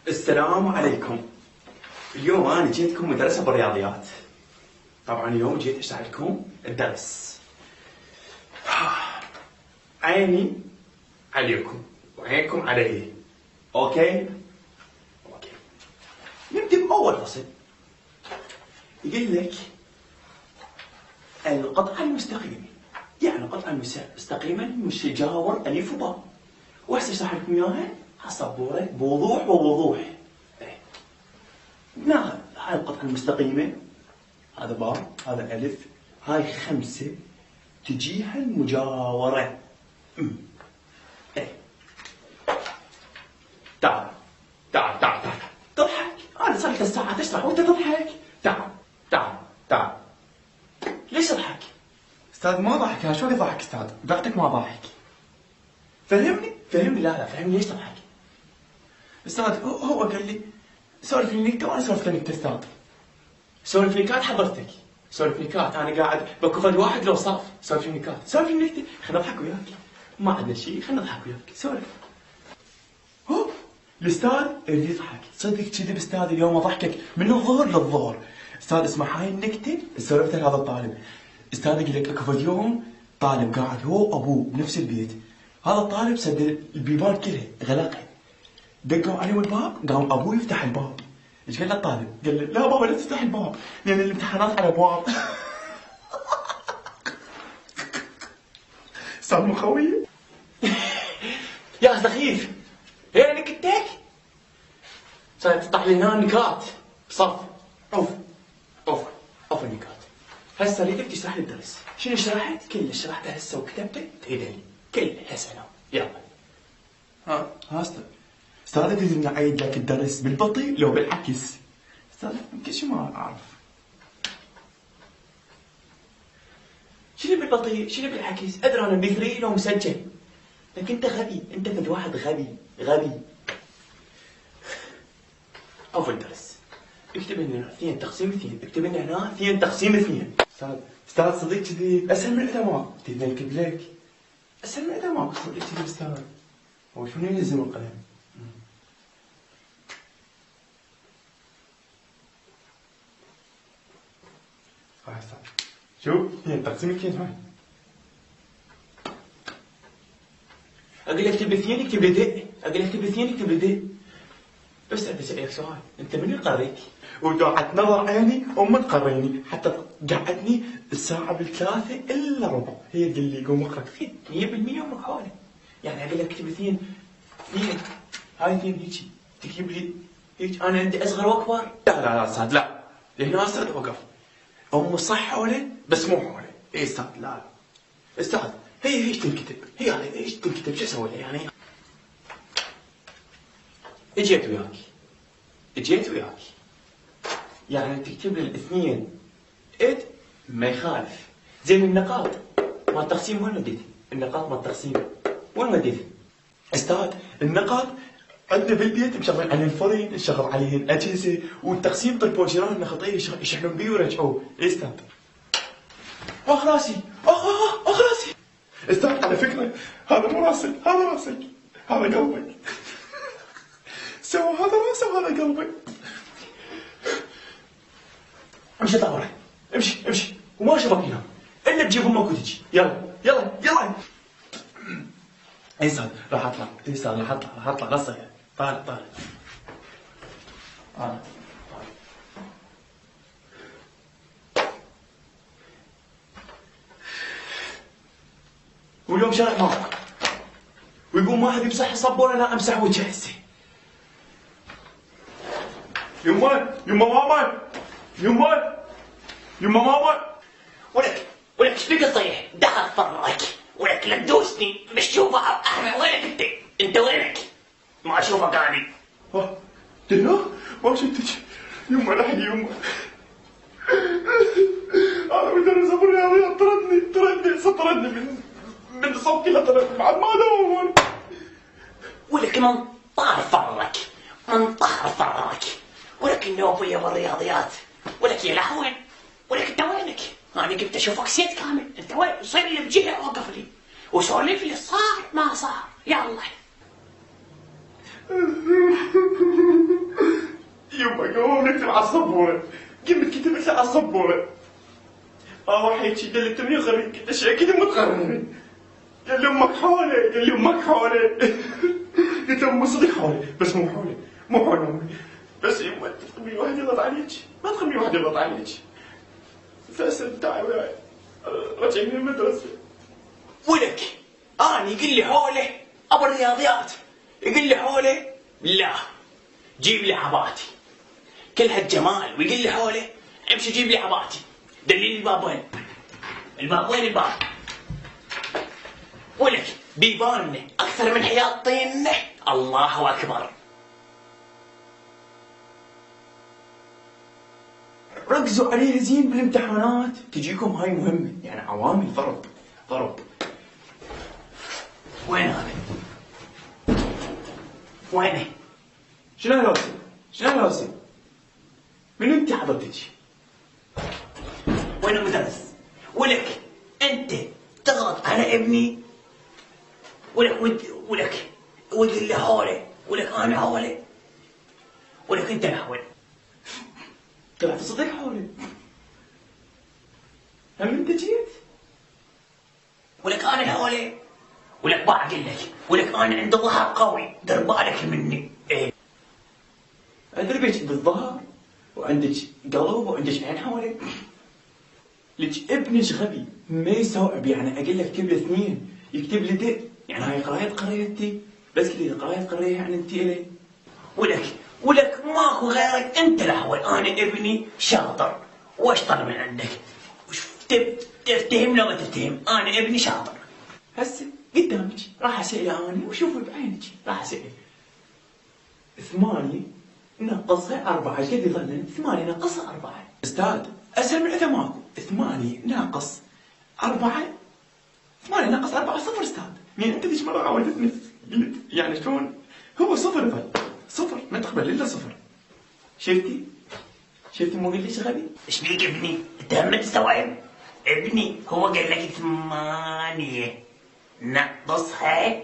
السلام عليكم. اليوم أنا جيتكم مدرسة بالرياضيات. طبعا اليوم جيت أشرح لكم الدرس. عيني عليكم وعينكم علي. أوكي؟ نبدأ بأول فصل. يقول لك القطعة المستقيمة، يعني القطعة المستقيمة مش تجاور ألف وباء. وهسه أشرح لكم إياها على السبورة بوضوح ووضوح. هنا هاي القطعة المستقيمة، هذا باء، هذا ألف، هاي 5 تجيها المجاورة. تعال تعال تعال تعال تضحك. أنا صار لي 3 ساعات أشرح وأنت تضحك. تعال تعال تعال. ليش تضحك؟ استاذ ما ضحك، انا شو اللي ضحك استاذ؟ ضحكتك ما ضحك. فهمني فهمني. لا فهمني ليش تضحك؟ استاذ هو قال لي سولف لي نكته وانا سولفت نكته استاذ. سولف نكات حضرتك، سولف نكات. انا قاعد بكو فد واحد لو صاف سولف نكات، سولف نكته. خلينا نضحك وياك، ما عندنا شيء، خلينا نضحك وياك. سولف. الاستاذ اللي يضحك تصدق كذب استاذ، اليوم ضحكك من الظهر للظهر. استاذ اسمع، هاي النكته سولفتها لهذا الطالب. استاذ يقول لك اكو فد يوم طالب قاعد هو وابوه بنفس البيت، هذا الطالب سد البيبان كلها غلقها، دقوا عليه الباب، قام ابوه يفتح الباب. ايش قال له الطالب؟ قال له لا بابا لا تفتح الباب لان الامتحانات على ابواب. استاذ مو خوي. يا سخيف، هي نكتك صارت تطلع لي هنا نكات صف. اوف النكات. هسه اريدك تشرح لي الدرس. شنو شرحت؟ كله شرحته هسه وكتبته تعيد لي كله هسه. يلا. استاذ تريد اني اعيد لك الدرس بالبطيء لو بالعكس؟ استاذ يمكن شو ما اعرف. شنو بالبطيء؟ شنو بالعكس؟ ادري انا بثري لو مسجل، لكن انت غبي، انت فد واحد غبي. اول درس اكتب لنا 2 تقسيم 2، اكتب لنا هنا 2 تقسيم 2. استاذ صديق كذي اسهل من الادوات. تبي نكتب لك اسهل من الادوات. صديق كذي استاذ. هو شنو يلزم القلم؟ هاي استاذ شوف 2 تقسيم 2 هاي. اقول لك اكتب 2 اكتب لي دق، اقول لك اكتب 2 اكتب لي دق. بس ابي اسالك سؤال، انت من يقريك؟ ودعت نظر عيني وما تقريني، حتى قعدتني الساعة بالثلاثة إلا ربع هي اللي قوم اقرا. 100% امك حوالي. يعني اقول لك اكتب 2 هاي 2 هيجي تكتب لي هيك. انا عندي اصغر واكبر. لا استاذ لا، هنا استاذ وقف. هم صح حوالي بس مو حوالي. اي استاذ لا استاذ هي ايش تنكتب؟ هي يعني ايش تنكتب؟ شو اسوي لها يعني؟ اجيت وياك يعني تكتب لي الاثنين ما يخالف. زين النقاط مال التقسيم وين وديتها؟ النقاط مال التقسيم وين وديتها؟ استاذ النقاط عندنا بالبيت مشغل عليه الفرن، نشغل عليه الاجهزه، والتقسيم طلبوا جيراننا خطير يشحنون بيه ويرجعوه. اي استاذ. اخ راسي. استاذ على فكره هذا مو راسك، هذا راسك، هذا قلبك. سوى هذا راسه وهذا قلبك. امشي طاوله، امشي وما اشوفك هنا الا تجيب امك وتجي. يلا. اي استاذ راح اطلع. اي استاذ راح اطلع نص طالع. واليوم شرح ماما ويقول ما حد يمسح الصبونه، لا امسح وجهي هسه. يما ماما ولك ايش بك تطيح؟ دخل فرك ولك لا تدوسني مش تشوفه. احنا وينك انت وينك؟ ما اشوفك اني. دنا ما شفتك يما. لحقي يما. انا مدرس ابو الرياضيات طردني من صف كذا، طردني بعد ما داوم. ولك من طهر فرك ولك النوبيه بالرياضيات. ولك يا لهوين. ولك انت وينك؟ انا قلت اشوفك سيد كامل. انت وين؟ صير لي بجهه وقف لي وسولف لي صار ما صار. يلا السبورة، قمت كتبت له على السبورة. واحد شي قال لي انت منين غريب؟ قلت له شي اكيد متغرب. قال لي امك حولة، قال لي امك حولة. قلت له امي صدق حولة، بس مو حولة، مو حولة امي. بس يما انت تخلي واحد يضغط عليك، ما تخلي واحد يضغط عليك. فاسد تعال رجع من المدرسة. ولك اني يقول لي حوله ابو الرياضيات، يقول لي حوله لا جيب لي عباتي كل هالجمال، ويقول لي حوله امشي جيب لي عباتي. دليل الباب وين؟ الباب وين الباب؟ ولك بيبانه اكثر من حياة طينه. الله اكبر. ركزوا عليها زين بالامتحانات، تجيكم هاي مهمة، يعني عوامل ضرب. وين هذا؟ وينه؟ شنو هالوسي؟ من انت حضرتك؟ وين المدرس؟ ولك انت تضغط على ابني، ولك ويقول لي حوله، ولك انا حوله، ولك انت الحول. طلعت صدق حولي. هم انت جيت؟ ولك انا الحوله، ولك بعقل لك، ولك انا عندي ظهر قوي، دير بالك مني. ايه ادري بيك عندك ظهر وعندك قلب وعندك عين حولي. لك ابنك غبي ما يستوعب، يعني اقول لك اكتب له 2 يكتب لي د، يعني هاي قرايه قريتي، بس كذي قرايه قريه يعني انت الي. ولك ماكو غيرك انت الحول. انا ابني شاطر واشطر من عندك، تفتهم لو ما تفتهم، انا ابني شاطر. هسه قدامك راح اساله انا وشوفي بعينك، راح اساله 8 ناقصها 4 ايش قد يظل؟ 8 ناقصها 4. استاذ اسهل من هذا ماكو. 8 ناقص 4، 8 ناقص 4 صفر. استاذ يعني انت ذيك مره عودتني قلت يعني شلون هو صفر يظل صفر، ما تقبل الا صفر. شفتي مو قلت ليش غبي؟ ايش بيك ابني؟ انت هم تستوعب؟ ابني هو قال لك 8 ناقصها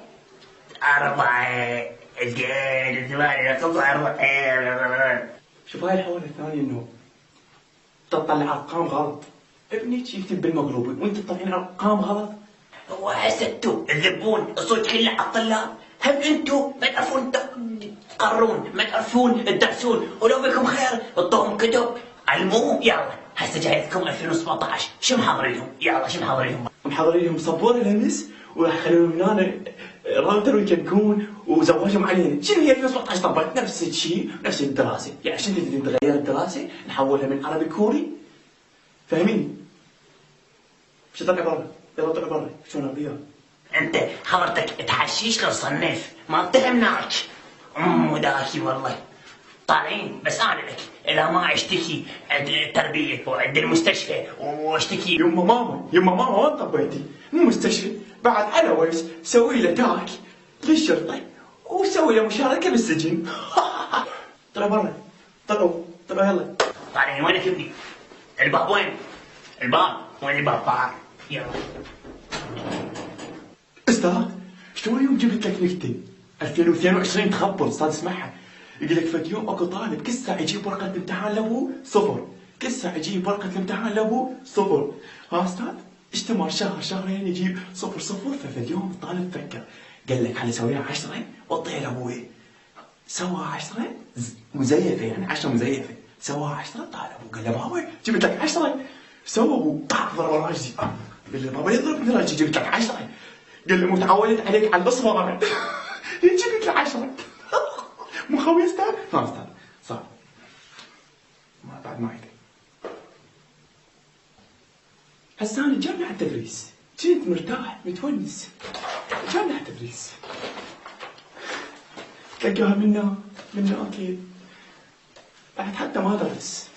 4. الجيل 8 ناقص 4. شوف هاي الحوالة الثانية انه تطلع ارقام غلط. ابنك يكتب بالمقلوبة وانت تطلعين ارقام غلط. هو حسدتوا الذبون الصوت كله على الطلاب. هم انتوا ما تعرفون تقرون، ما تعرفون تدرسون، ولو بكم خير اعطوهم كتب علموهم. يلا هسه جايتكم 2017 شو محضرين لهم؟ يلا شو محضرين لهم؟ محضرين لهم سبورة لمس وراح يخلون هنا راوتر ويكنكون وزواجهم علينا. شنو هي 2017 طبعا نفس الشيء، نفس الدراسة. يعني شنو اللي نتغير الدراسة نحولها من عربي كوري؟ فاهميني؟ مش طلع برا، يلا طلع برا شلون الرياض. انت حضرتك تحشيش للصنف ما بتهمناك. وداكي والله طالعين. بس انا لك اذا ما اشتكي عند التربيه وعند المستشفى واشتكي. يما ماما وين طبيتي؟ مو مستشفى بعد على ويش سوي له تاك للشرطه وسوي له مشاركه بالسجن. طلع برا، طلعوا يلا. طالعين وينك ابني؟ الباب وين؟ الباب وين الباب؟ طالع يلا. استاذ شلون يوم جبت لك نكته 2022 تخبر استاذ اسمعها. يقول لك فد يوم اكو طالب كل ساعه يجيب ورقه الامتحان لابوه صفر، كل ساعه يجيب ورقه الامتحان لابوه صفر. ها استاذ استمر شهرين يجيب صفر. ففد يوم الطالب فكر قال لك خلي اسويها 10 واعطيها لابوي. سوى 10 مزيفه، يعني 10 مزيفه. سوى 10 طالب وقال له بابا جبت لك 10. سوى ابوه طاق ضرب راجلي. قال له بابا يضربني راجلي جبت لك 10. قال له متعودت عليك على الاصفر. جبت له 10. مو خوي استاذ؟ ها استاذ صار ما بعد ما يدري. هسه انا جامعة التدريس كنت مرتاح متونس. جامعة التدريس تلقاها منا اكيد بعد حتى ما درس.